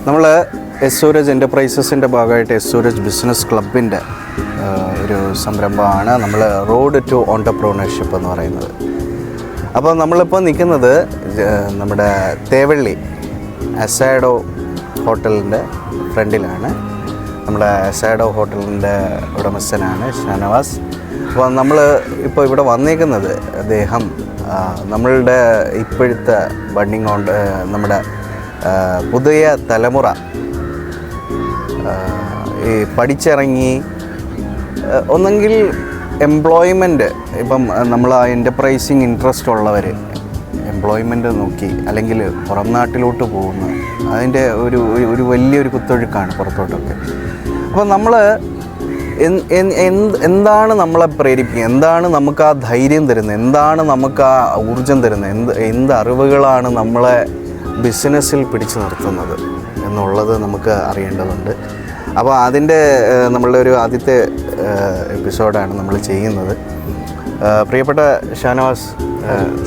നമ്മൾ എസ് സൂരജ് എൻ്റർപ്രൈസസിൻ്റെ ഭാഗമായിട്ട് S Sooraj business ക്ലബിൻ്റെ ഒരു സംരംഭമാണ് നമ്മൾ റോഡ് ടു ഓൺടർപ്രണർഷിപ്പ് എന്ന് പറയുന്നത്. അപ്പോൾ നമ്മളിപ്പോൾ നിൽക്കുന്നത് നമ്മുടെ തേവള്ളി അസാഡോ ഹോട്ടലിൻ്റെ ഫ്രണ്ടിലാണ്. നമ്മുടെ അസാഡോ ഹോട്ടലിൻ്റെ ഉടമസ്ഥനാണ് ഷാനവാസ്. അപ്പോൾ നമ്മൾ ഇപ്പോൾ ഇവിടെ വന്നേക്കുന്നത് അദ്ദേഹം നമ്മളുടെ ഇപ്പോഴത്തെ ബഡ്ഡിങ് നമ്മുടെ പുതിയ തലമുറ ഈ പഠിച്ചിറങ്ങി ഒന്നെങ്കിൽ എംപ്ലോയ്മെൻറ്റ്, ഇപ്പം നമ്മൾ ആ എൻ്റർപ്രൈസിങ് ഇൻട്രസ്റ്റ് ഉള്ളവർ എംപ്ലോയ്മെൻറ്റ് നോക്കി അല്ലെങ്കിൽ പുറം നാട്ടിലോട്ട് പോകുന്ന അതിൻ്റെ ഒരു വലിയൊരു കുത്തൊഴുക്കാണ് പുറത്തോട്ടൊക്കെ. അപ്പോൾ നമ്മൾ എന്താണ് നമ്മളെ പ്രേരിപ്പിക്കുക, എന്താണ് നമുക്ക് ആ ധൈര്യം തരുന്നത്, എന്താണ് നമുക്ക് ആ ഊർജം തരുന്നത്, എന്ത് അറിവുകളാണ് നമ്മളെ ബിസിനസ്സിൽ പിടിച്ചു നിർത്തുന്നത് എന്നുള്ളത് നമുക്ക് അറിയേണ്ടതുണ്ട്. അപ്പോൾ അതിൻ്റെ നമ്മളുടെ ഒരു ആദ്യത്തെ എപ്പിസോഡാണ് നമ്മൾ ചെയ്യുന്നത്. പ്രിയപ്പെട്ട ഷാനവാസ്,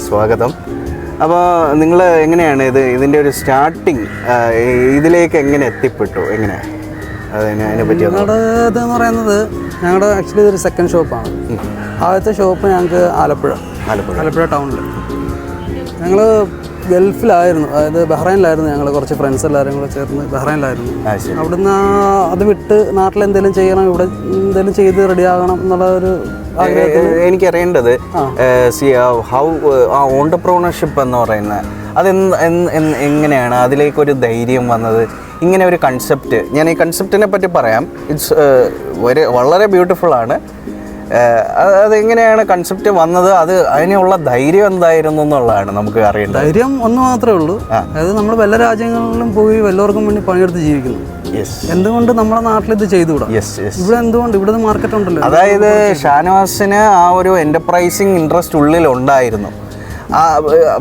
സ്വാഗതം. അപ്പോൾ നിങ്ങൾ എങ്ങനെയാണ് ഇതിൻ്റെ ഒരു സ്റ്റാർട്ടിങ്, ഇതിലേക്ക് എങ്ങനെ എത്തിപ്പെട്ടു, എങ്ങനെ അതിനെ പറ്റി? ഞങ്ങളുടെ ഇതെന്ന് പറയുന്നത് ഞങ്ങളുടെ ആക്ച്വലി ഇതൊരു സെക്കൻഡ് ഷോപ്പാണ്. ആദ്യത്തെ ഷോപ്പ് ഞങ്ങൾക്ക് ആലപ്പുഴ ടൗണിൽ. ഞങ്ങൾ ഗൾഫിലായിരുന്നു, അതായത് ബഹ്റൈനിലായിരുന്നു. ഞങ്ങൾ കുറച്ച് ഫ്രണ്ട്സ് എല്ലാവരും കൂടെ ചേർന്ന് ബഹ്റൈനിലായിരുന്നു. അവിടുന്ന് അത് വിട്ട് നാട്ടിൽ എന്തെങ്കിലും ചെയ്യണം, ഇവിടെ എന്തെങ്കിലും ചെയ്ത് റെഡിയാകണം എന്നുള്ള ഒരു ആഗ്രഹത്തിൽ എനിക്കറിയേണ്ടത് ഹൗ ഓൺടർപ്രണർഷിപ്പ് എന്ന് പറയുന്നത് എങ്ങനെയാണ് അതിലേക്കൊരു ധൈര്യം വന്നത്? ഇങ്ങനെ ഒരു കൺസെപ്റ്റ്, ഞാൻ ഈ കൺസെപ്റ്റിനെ പറ്റി പറയാം. ഇറ്റ്സ് വളരെ ബ്യൂട്ടിഫുള്ളാണ്. അതെങ്ങനെയാണ് കൺസെപ്റ്റ് വന്നത്, അതിനുള്ള ധൈര്യം എന്തായിരുന്നു എന്നുള്ളതാണ് നമുക്ക് അറിയേണ്ടത്. ധൈര്യം ഒന്ന് മാത്രമേ ഉള്ളൂ. അതായത് നമ്മൾ വല്ല രാജ്യങ്ങളിലും പോയി വല്ലവർക്കും വേണ്ടി പണിയെടുത്ത് ജീവിക്കുന്നു. എന്തുകൊണ്ട് നമ്മുടെ നാട്ടിൽ ഇത് ചെയ്തുകൂടാ? ഇവിടെ എന്തുകൊണ്ട് ഇവിടെ മാർക്കറ്റ് ഉണ്ടല്ലോ. അതായത് ഷാനവാസിന് ആ ഒരു എൻ്റർപ്രൈസിങ് ഇൻട്രസ്റ്റ് ഉള്ളിൽ ഉണ്ടായിരുന്നു.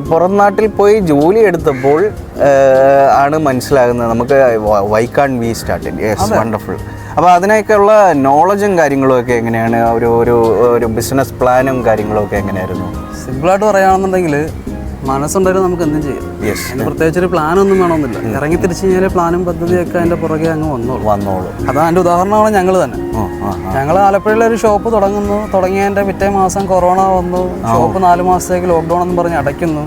പുറം നാട്ടിൽ പോയി ജോലി എടുത്തപ്പോൾ ആണ് മനസ്സിലാകുന്നത് നമുക്ക് why can we start. Yes, wonderful. അപ്പോൾ അതിനൊക്കെയുള്ള നോളജും കാര്യങ്ങളും ഒക്കെ എങ്ങനെയാണ്? ഒരു ബിസിനസ് പ്ലാനും കാര്യങ്ങളും ഒക്കെ എങ്ങനെയായിരുന്നു? സിമ്പിളായിട്ട് പറയുകയാണെന്നുണ്ടെങ്കിൽ മനസ്സുണ്ടായാലും നമുക്ക് എന്തും ചെയ്യാം. അതിന് പ്രത്യേകിച്ചൊരു പ്ലാനൊന്നും വേണമെന്നില്ല. ഇറങ്ങി തിരിച്ചു കഴിഞ്ഞാൽ പ്ലാനും പദ്ധതിയൊക്കെ അതിൻ്റെ പുറകെ അങ്ങ് വന്നോളൂ. അതാ അതിൻ്റെ ഉദാഹരണമാണ് ഞങ്ങൾ തന്നെ. ഞങ്ങൾ ആലപ്പുഴയിലെ ഒരു ഷോപ്പ് തുടങ്ങിയതിൻ്റെ പിറ്റേ മാസം കൊറോണ വന്നു. ഷോപ്പ് 4 മാസത്തേക്ക് ലോക്ക്ഡൗൺ എന്ന് പറഞ്ഞ് അടയ്ക്കുന്നു.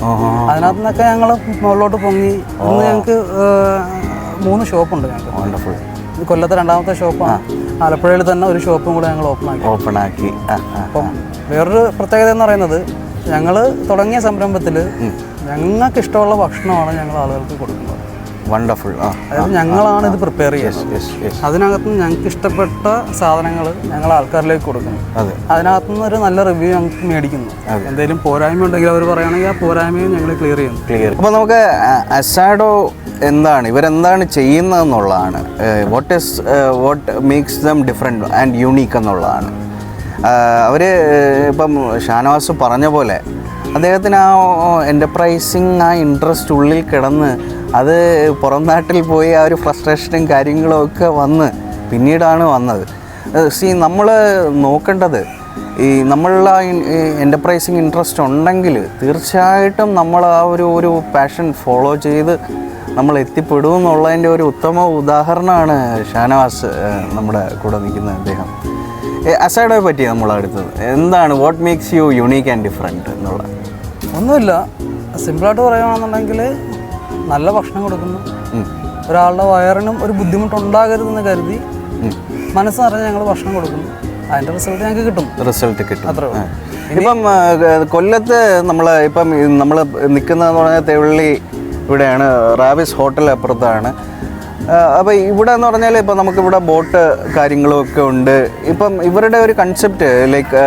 അതിനകത്ത് നിന്നൊക്കെ ഞങ്ങൾ മുകളിലോട്ട് പൊങ്ങി. ഇന്ന് ഞങ്ങൾക്ക് 3 ഷോപ്പുണ്ട്. ഞങ്ങൾക്ക് കൊല്ലത്തെ 2ാമത്തെ ഷോപ്പാണ്. ആലപ്പുഴയിൽ തന്നെ ഒരു ഷോപ്പും കൂടെ ഞങ്ങൾ ഓപ്പൺ ആക്കി. അപ്പം വേറൊരു പ്രത്യേകത എന്ന് പറയുന്നത്, ഞങ്ങൾ തുടങ്ങിയ സംരംഭത്തിൽ ഞങ്ങൾക്ക് ഇഷ്ടമുള്ള ഭക്ഷണമാണ് ഞങ്ങൾ ആളുകൾക്ക് കൊടുക്കുന്നത്. വണ്ടർഫുൾ. അതായത് ഞങ്ങളാണ് ഇത് പ്രിപ്പയർ ചെയ്യുന്നത്. അതിനകത്ത് ഞങ്ങൾക്ക് ഇഷ്ടപ്പെട്ട സാധനങ്ങൾ ഞങ്ങൾ ആൾക്കാരിലേക്ക് കൊടുക്കുന്നു. അതിനകത്തുനിന്ന് ഒരു നല്ല റിവ്യൂ ഞങ്ങൾക്ക് മേടിക്കുന്നു. എന്തെങ്കിലും പോരായ്മ ഉണ്ടെങ്കിൽ അവർ പറയുകയാണെങ്കിൽ ആ പോരായ്മയും ഞങ്ങൾ ക്ലിയർ ചെയ്യുന്നു. അപ്പോൾ നമുക്ക് അസാഡോ എന്താണ്, ഇവരെന്താണ് ചെയ്യുന്നതെന്നുള്ളതാണ്. What makes them different and unique എന്നുള്ളതാണ്. അവർ ഇപ്പം ഷാനവാസ് പറഞ്ഞ പോലെ അദ്ദേഹത്തിന് ആ എൻ്റർപ്രൈസിങ് ആ ഇൻട്രസ്റ്റ് ഉള്ളിൽ കിടന്ന് അത് പുറം നാട്ടിൽ പോയി ആ ഒരു ഫ്രസ്ട്രേഷനും കാര്യങ്ങളും ഒക്കെ പിന്നീടാണ് വന്നത്. നമ്മൾ നോക്കേണ്ടത് നമ്മളുടെ എൻ്റർപ്രൈസിങ് ഇൻട്രസ്റ്റ് ഉണ്ടെങ്കിൽ തീർച്ചയായിട്ടും നമ്മൾ ആ ഒരു പാഷൻ ഫോളോ ചെയ്ത് നമ്മൾ എത്തിപ്പെടും എന്നുള്ളതിൻ്റെ ഒരു ഉത്തമ ഉദാഹരണമാണ് ഷാനവാസ് നമ്മുടെ കൂടെ നിൽക്കുന്ന അദ്ദേഹം. അസാഡോയെ പറ്റി നമ്മൾ അടുത്തത് എന്താണ്, what makes you unique and different എന്നുള്ള? ഒന്നുമില്ല, സിമ്പിളായിട്ട് പറയുകയാണെന്നുണ്ടെങ്കിൽ നല്ല ഭക്ഷണം കൊടുക്കുന്നു. ഒരാളുടെ വയറിനും ഒരു ബുദ്ധിമുട്ടുണ്ടാകരുതെന്ന് കരുതി മനസ്സ് നിറഞ്ഞ് ഞങ്ങൾ ഭക്ഷണം കൊടുക്കുന്നു. അതിൻ്റെ റിസൾട്ട് കിട്ടും. അത്രേ ഉള്ളൂ. ഇപ്പം കൊല്ലത്ത് നമ്മൾ നിൽക്കുന്നതെന്ന് പറഞ്ഞാൽ തേവള്ളി ഇവിടെയാണ്. റാവിസ് ഹോട്ടൽ അപ്പുറത്താണ്. അപ്പോൾ ഇവിടെ എന്ന് പറഞ്ഞാൽ ഇപ്പം നമുക്കിവിടെ ബോട്ട് കാര്യങ്ങളും ഒക്കെ ഉണ്ട്. ഇപ്പം ഇവരുടെ ഒരു കൺസെപ്റ്റ് ലൈക്ക്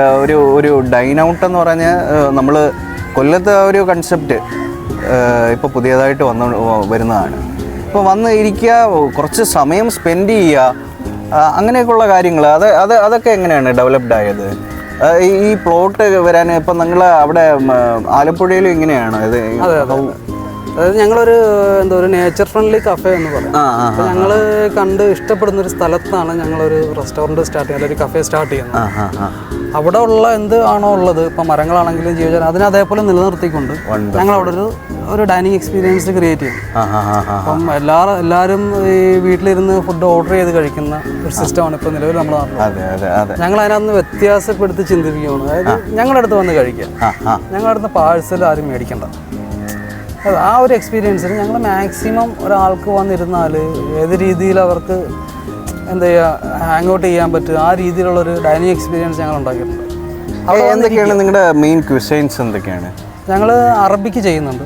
ഒരു ഡൈൻ ഔട്ട് എന്ന് പറഞ്ഞാൽ നമ്മൾ കൊല്ലത്തെ ഒരു കൺസെപ്റ്റ് ഇപ്പോൾ പുതിയതായിട്ട് വരുന്നതാണ്. ഇപ്പോൾ വന്ന് ഇരിക്കുക, കുറച്ച് സമയം സ്പെൻഡ് ചെയ്യുക, അങ്ങനെയൊക്കെയുള്ള കാര്യങ്ങൾ അതൊക്കെ എങ്ങനെയാണ് ഡെവലപ്ഡ് ആയത്? ഈ പ്ലോട്ട് വരാൻ ഇപ്പം നിങ്ങൾ അവിടെ ആലപ്പുഴയിലും ഇങ്ങനെയാണോ ഇത്? അതായത് ഞങ്ങളൊരു ഒരു നേച്ചർ ഫ്രണ്ട്ലി കഫേ എന്ന് പറയും. അപ്പോൾ ഞങ്ങൾ കണ്ട് ഇഷ്ടപ്പെടുന്ന ഒരു സ്ഥലത്താണ് ഞങ്ങളൊരു റെസ്റ്റോറൻറ്റ് സ്റ്റാർട്ട് ചെയ്യുന്നത്, ഒരു കഫേ സ്റ്റാർട്ട് ചെയ്യുന്നത്. അവിടെ ഉള്ള എന്ത് ആണോ ഉള്ളത്, ഇപ്പം മരങ്ങളാണെങ്കിലും ജീവജാലം അതിനെ അതേപോലെ നിലനിർത്തിക്കൊണ്ട് ഞങ്ങൾ അവിടെ ഒരു ഡൈനിങ് എക്സ്പീരിയൻസ് ക്രിയേറ്റ് ചെയ്യും. അപ്പം എല്ലാവരും ഈ വീട്ടിലിരുന്ന് ഫുഡ് ഓർഡർ ചെയ്ത് കഴിക്കുന്ന ഒരു സിസ്റ്റമാണ് ഇപ്പോൾ നിലവിൽ നമ്മുടെ നാട്ടിൽ. ഞങ്ങൾ അതിനകത്ത് വ്യത്യാസപ്പെടുത്തി ചിന്തിപ്പിക്കുകയാണ്. അതായത് ഞങ്ങളുടെ അടുത്ത് വന്ന് കഴിക്കുക, ഞങ്ങളുടെ അടുത്ത് പാഴ്സൽ ആരും മേടിക്കണ്ട. ആ ഒരു എക്സ്പീരിയൻസിന് ഞങ്ങൾ മാക്സിമം ഒരാൾക്ക് വന്നിരുന്നാൽ ഏത് രീതിയിൽ അവർക്ക് എന്താ ചെയ്യുക, ഹാങ് ഔട്ട് ചെയ്യാൻ പറ്റും, ആ രീതിയിലുള്ളൊരു ഡൈനിങ് എക്സ്പീരിയൻസ് ഞങ്ങൾ ഉണ്ടാക്കിയിട്ടുണ്ട്. എന്തൊക്കെയാണ് നിങ്ങളുടെ മെയിൻ ക്യൂസൈൻസ്? എന്തൊക്കെയാണ്? ഞങ്ങൾ അറബിക്ക് ചെയ്യുന്നുണ്ട്,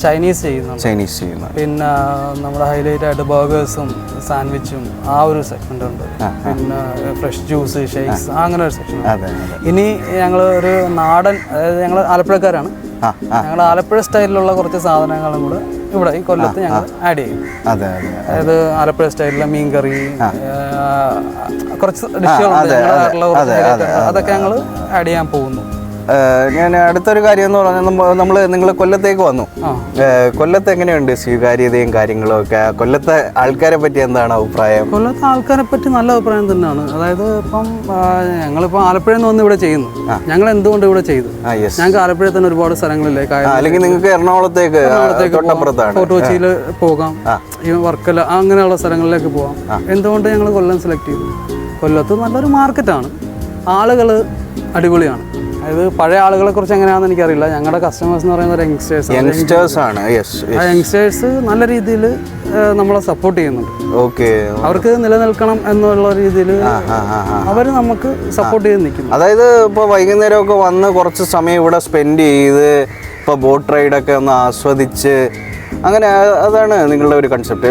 ചൈനീസ് ചെയ്യുന്നുണ്ട്, പിന്നെ നമ്മുടെ ഹൈലൈറ്റ് ആയിട്ട് ബർഗേഴ്സും സാൻഡ്വിച്ചും ആ ഒരു സെഗ്മെന്റ് ഉണ്ട്, പിന്നെ ഫ്രഷ് ജ്യൂസ്, ഷേക്സ്, അങ്ങനെ ഒരു സെക്ഷൻ. ഇനി ഞങ്ങൾ ഒരു നാടൻ, അതായത് ഞങ്ങൾ ആലപ്പുഴക്കാരാണ്, ഞങ്ങൾ ആലപ്പുഴ സ്റ്റൈലിലുള്ള കുറച്ച് സാധനങ്ങളും കൂടെ ഇവിടെ ഈ കൊല്ലത്ത് ഞങ്ങൾ ആഡ് ചെയ്യും. അതായത് ആലപ്പുഴ സ്റ്റൈലിലെ മീൻകറി, കുറച്ച് ഡിഷുകളുണ്ട്, അതൊക്കെ ഞങ്ങൾ ആഡ് ചെയ്യാൻ പോകുന്നു. ഞാൻ അടുത്തൊരു കാര്യം എന്ന് പറഞ്ഞാൽ നിങ്ങൾ കൊല്ലത്തേക്ക് വന്നു. കൊല്ലത്ത് എങ്ങനെയുണ്ട് സ്വീകാര്യതയും കാര്യങ്ങളും ഒക്കെ? കൊല്ലത്തെ ആൾക്കാരെ പറ്റി എന്താണ് അഭിപ്രായം? കൊല്ലത്തെ ആൾക്കാരെ പറ്റി നല്ല അഭിപ്രായം തന്നെയാണ്. അതായത് ഇപ്പം ഞങ്ങളിപ്പോൾ ആലപ്പുഴയിൽ നിന്ന് വന്ന് ഇവിടെ ചെയ്യുന്നു. ഞങ്ങൾ എന്തുകൊണ്ട് ഇവിടെ ചെയ്തു? ഞങ്ങൾക്ക് ആലപ്പുഴയിൽ തന്നെ ഒരുപാട് സ്ഥലങ്ങളിലേക്ക്, അല്ലെങ്കിൽ നിങ്ങൾക്ക് എറണാകുളത്തേക്ക് ഫോർട്ട് കൊച്ചിയിൽ പോകാം, ഈ വർക്കല അങ്ങനെയുള്ള സ്ഥലങ്ങളിലേക്ക് പോകാം. എന്തുകൊണ്ട് ഞങ്ങൾ കൊല്ലം സെലക്ട് ചെയ്തു? കൊല്ലത്ത് നല്ലൊരു മാർക്കറ്റാണ്, ആളുകൾ അടിപൊളിയാണ്. അതായത് പഴയ ആളുകളെ കുറിച്ച് എങ്ങനെയാണെന്ന് എനിക്കറിയില്ല. ഞങ്ങളുടെ കസ്റ്റമേഴ്സ് എന്ന് പറയുന്നത് യങ്സ്റ്റേഴ്സ് ആണ്. ആ യങ്സ്റ്റേഴ്സ് നല്ല രീതിയിൽ നമ്മളെ സപ്പോർട്ട് ചെയ്യുന്നുണ്ട്. അവർക്ക് നിലനിൽക്കണം എന്നുള്ള രീതിയിൽ അവർ നമുക്ക് സപ്പോർട്ട് ചെയ്ത് നിൽക്കുന്നു. അതായത് ഇപ്പോൾ വൈകുന്നേരമൊക്കെ വന്ന് കുറച്ച് സമയം ഇവിടെ സ്പെൻഡ് ചെയ്ത് ഇപ്പോൾ ബോട്ട് റൈഡൊക്കെ ഒന്ന് ആസ്വദിച്ച്, അങ്ങനെ അതാണ് നിങ്ങളുടെ ഒരു കൺസെപ്റ്റ്,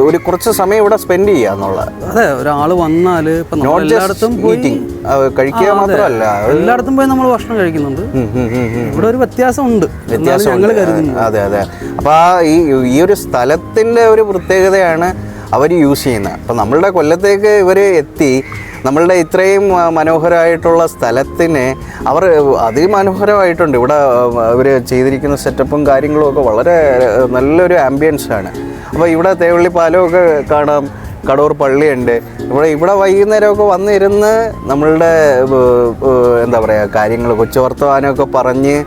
ഒരു കുറച്ച് സമയം ഇവിടെ സ്പെൻഡ് ചെയ്യുക എന്നുള്ളത്. അതെ, ഒരാൾ വന്നാൽ ഇപ്പം എല്ലായിടത്തും പോയി കഴിക്കുക മാത്രമല്ല, എല്ലായിടത്തും പോയി നമ്മൾ ഭക്ഷണം കഴിക്കുന്നുണ്ട്. ഇവിടെ ഒരു വ്യത്യാസമുണ്ട്. അതെ അതെ. അപ്പോൾ ഈ ഒരു സ്ഥലത്തിൻ്റെ ഒരു പ്രത്യേകതയാണ് അവർ യൂസ് ചെയ്യുന്നത്. അപ്പം നമ്മളുടെ കൊല്ലത്തേക്ക് ഇവർ എത്തി നമ്മളുടെ ഇത്രയും മനോഹരമായിട്ടുള്ള സ്ഥലത്തിന് അവർ അതിമനോഹരമായിട്ടുണ്ട്. ഇവിടെ അവർ ചെയ്തിരിക്കുന്ന സെറ്റപ്പും കാര്യങ്ങളും ഒക്കെ വളരെ നല്ലൊരു ആംബിയൻസ് ആണ്. അപ്പോൾ ഇവിടെ തേവള്ളി പാലമൊക്കെ കാണാം, കടൂർ പള്ളിയുണ്ട്. ഇവിടെ വൈകുന്നേരമൊക്കെ വന്നിരുന്ന് നമ്മളുടെ എന്താ പറയുക കാര്യങ്ങൾ, കൊച്ചു വർത്തമാനമൊക്കെ പറഞ്ഞ്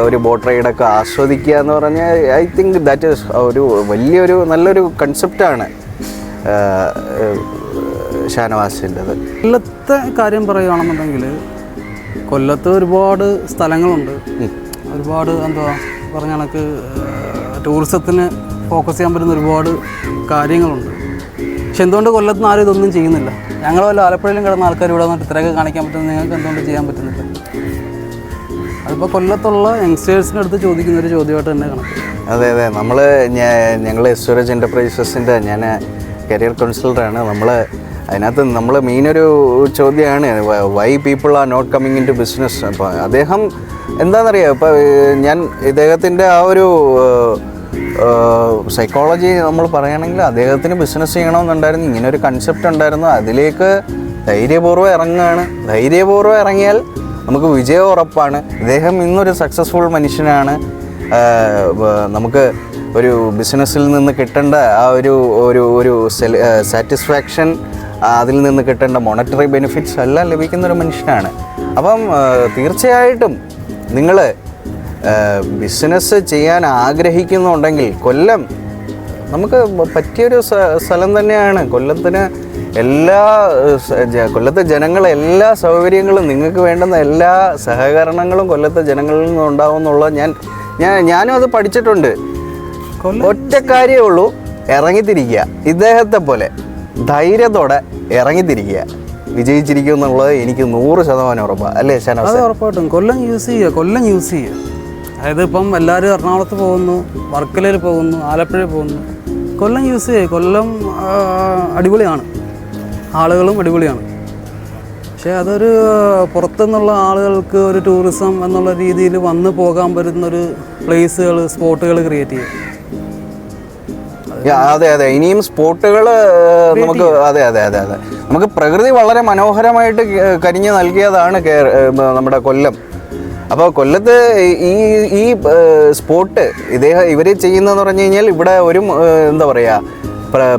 ഒരു ബോട്ട് റൈഡൊക്കെ ആസ്വദിക്കുക എന്ന് പറഞ്ഞാൽ ഐ തിങ്ക് ദാറ്റ് ഈസ് ഒരു വലിയൊരു നല്ലൊരു കൺസെപ്റ്റാണ് ഷാനവാസിൻ്റെത്. കൊല്ലത്തെ കാര്യം പറയുകയാണെന്നുണ്ടെങ്കിൽ കൊല്ലത്ത് ഒരുപാട് സ്ഥലങ്ങളുണ്ട്, ഒരുപാട് എന്താ പറഞ്ഞ കണക്ക് ടൂറിസത്തിന് ഫോക്കസ് ചെയ്യാൻ പറ്റുന്ന ഒരുപാട് കാര്യങ്ങളുണ്ട്. പക്ഷെ എന്തുകൊണ്ട് കൊല്ലത്ത് നിന്ന് ആരും ഇതൊന്നും ചെയ്യുന്നില്ല? ഞങ്ങൾ വല്ല ആലപ്പുഴയിലും കിടന്ന ആൾക്കാർ ഇവിടെ വന്നിട്ട് ഇത്രയൊക്കെ കാണിക്കാൻ പറ്റുന്നത് നിങ്ങൾക്ക് എന്തുകൊണ്ട് ചെയ്യാൻ പറ്റുന്നില്ല? അതിപ്പോൾ കൊല്ലത്തുള്ള യങ്സ്റ്റേഴ്സിൻ്റെ അടുത്ത് ചോദിക്കുന്ന ഒരു ചോദ്യമായിട്ട് തന്നെ കണക്ക്. അതെ അതെ. ഞങ്ങൾ എസ്വരേജ് എൻ്റർപ്രൈസസിൻ്റെ ഞാൻ കരിയർ കൗൺസിലറാണ്. അതിനകത്ത് നമ്മൾ മെയിനൊരു ചോദ്യമാണ് why people are not coming in to business. അപ്പോൾ അദ്ദേഹം എന്താണെന്നറിയാം, ഇപ്പോൾ ഞാൻ ഇദ്ദേഹത്തിൻ്റെ ആ ഒരു സൈക്കോളജി നമ്മൾ പറയുകയാണെങ്കിൽ അദ്ദേഹത്തിന് ബിസിനസ് ചെയ്യണമെന്നുണ്ടായിരുന്നു, ഇങ്ങനൊരു കൺസെപ്റ്റ് ഉണ്ടായിരുന്നു, അതിലേക്ക് ധൈര്യപൂർവ്വം ഇറങ്ങുകയാണ്. ധൈര്യപൂർവ്വം ഇറങ്ങിയാൽ നമുക്ക് വിജയം ഉറപ്പാണ്. ഇദ്ദേഹം ഇന്നൊരു സക്സസ്ഫുൾ മനുഷ്യനാണ്. നമുക്ക് ഒരു ബിസിനസ്സിൽ നിന്ന് കിട്ടേണ്ട ആ ഒരു സാറ്റിസ്ഫാക്ഷൻ, അതിൽ നിന്ന് കിട്ടേണ്ട മോണിറ്ററി ബെനിഫിറ്റ്സ് എല്ലാം ലഭിക്കുന്നൊരു മനുഷ്യനാണ്. അപ്പം തീർച്ചയായിട്ടും നിങ്ങൾ ബിസിനസ് ചെയ്യാൻ ആഗ്രഹിക്കുന്നുണ്ടെങ്കിൽ കൊല്ലം നമുക്ക് പറ്റിയൊരു സ്ഥലം തന്നെയാണ്. കൊല്ലത്തെ ജനങ്ങൾ എല്ലാ സൗകര്യങ്ങളും, നിങ്ങൾക്ക് വേണ്ടുന്ന എല്ലാ സഹകരണങ്ങളും കൊല്ലത്തെ ജനങ്ങളിൽ നിന്നും ഉണ്ടാവും എന്നുള്ളത് ഞാനും അത് പഠിച്ചിട്ടുണ്ട്. ഒറ്റ കാര്യമേ ഉള്ളൂ, ഇറങ്ങിത്തിരിക്കുക. ഇദ്ദേഹത്തെ പോലെ ധൈര്യത്തോടെ ഇറങ്ങിത്തിരിക്കുക, വിജയിച്ചിരിക്കും എന്നുള്ളത് എനിക്ക് 100% ഉറപ്പാണ്. അല്ലേ ഷാനവാസ്? അത് ഉറപ്പായിട്ടും. കൊല്ലം യൂസ് ചെയ്യുക. അതായത് ഇപ്പം എല്ലാവരും എറണാകുളത്ത് പോകുന്നു, വർക്കലയിൽ പോകുന്നു, ആലപ്പുഴയിൽ പോകുന്നു. കൊല്ലം യൂസ് ചെയ്യുക. കൊല്ലം അടിപൊളിയാണ്, ആളുകളും അടിപൊളിയാണ്. പക്ഷേ അതൊരു പുറത്തുനിന്നുള്ള ആളുകൾക്ക് ഒരു ടൂറിസം എന്നുള്ള രീതിയിൽ വന്ന് പോകാൻ പറ്റുന്നൊരു പ്ലേസുകൾ, സ്പോട്ടുകൾ ക്രിയേറ്റ് ചെയ്യുക. അതെ അതെ. ഇനിയും സ്പോട്ടുകൾ നമുക്ക് അതെ നമുക്ക് പ്രകൃതി വളരെ മനോഹരമായിട്ട് കരിഞ്ഞു നൽകിയതാണ് നമ്മുടെ കൊല്ലം. അപ്പോൾ കൊല്ലത്ത് ഈ ഈ സ്പോട്ട് ഇവർ ചെയ്യുന്നതെന്ന് പറഞ്ഞു കഴിഞ്ഞാൽ ഇവിടെ ഒരു എന്താ പറയുക,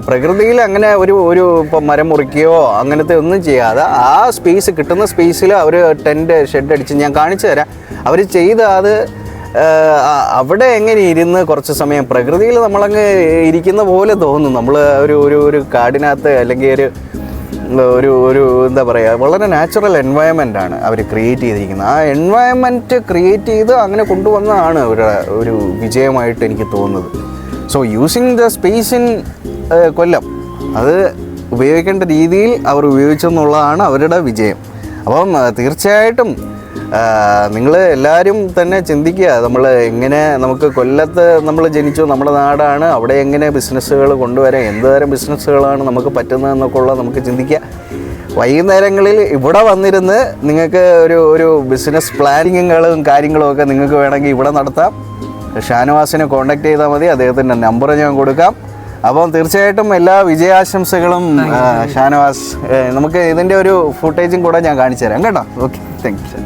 പ്രകൃതിയിൽ അങ്ങനെ ഒരു ഇപ്പം മരം മുറിക്കുകയോ അങ്ങനത്തെ ഒന്നും ചെയ്യാതെ ആ സ്പേസ് കിട്ടുന്ന സ്പേസിൽ അവർ ടെൻറ്റ് ഷെഡ് അടിച്ച് ഞാൻ കാണിച്ചു തരാം. അവർ ചെയ്ത് അത് അവിടെ എങ്ങനെ ഇരുന്ന് കുറച്ച് സമയം പ്രകൃതിയിൽ നമ്മളങ്ങ് ഇരിക്കുന്ന പോലെ തോന്നും. നമ്മൾ ഒരു കാടിനകത്ത് അല്ലെങ്കിൽ ഒരു എന്താ പറയുക, വളരെ നാച്ചുറൽ എൻവയൺമെൻ്റ് ആണ് അവർ ക്രിയേറ്റ് ചെയ്തിരിക്കുന്നത്. ആ എൻവയൺമെൻറ്റ് ക്രിയേറ്റ് ചെയ്ത് അങ്ങനെ കൊണ്ടുവന്നതാണ് അവരുടെ ഒരു വിജയമായിട്ട് എനിക്ക് തോന്നുന്നത്. So using the space in Kollam, അത് ഉപയോഗിക്കേണ്ട രീതിയിൽ അവർ ഉപയോഗിച്ചെന്നുള്ളതാണ് അവരുടെ വിജയം. അപ്പം തീർച്ചയായിട്ടും നിങ്ങൾ എല്ലാവരും തന്നെ ചിന്തിക്കുക, നമ്മൾ എങ്ങനെ, നമുക്ക് കൊല്ലത്ത് നമ്മൾ ജനിച്ചു, നമ്മുടെ നാടാണ്, അവിടെ എങ്ങനെ ബിസിനസ്സുകൾ കൊണ്ടുവരാം, എന്ത് തരം ബിസിനസ്സുകളാണ് നമുക്ക് പറ്റുന്നതെന്നൊക്കെ ഉള്ളത് നമുക്ക് ചിന്തിക്കുക. വൈകുന്നേരങ്ങളിൽ ഇവിടെ വന്നിരുന്ന് നിങ്ങൾക്ക് ഒരു ബിസിനസ് പ്ലാനിങ്ങുകളും കാര്യങ്ങളും ഒക്കെ നിങ്ങൾക്ക് വേണമെങ്കിൽ ഇവിടെ നടത്താം. ഷാനവാസിനെ കോൺടാക്ട് ചെയ്താൽ മതി, അദ്ദേഹത്തിൻ്റെ നമ്പർ ഞാൻ കൊടുക്കാം. അപ്പം തീർച്ചയായിട്ടും എല്ലാ വിജയാശംസകളും ഷാനവാസ്. നമുക്ക് ഇതിൻ്റെ ഒരു ഫുട്ടേജും കൂടെ ഞാൻ കാണിച്ചു തരാം കേട്ടോ. Okay, thank you.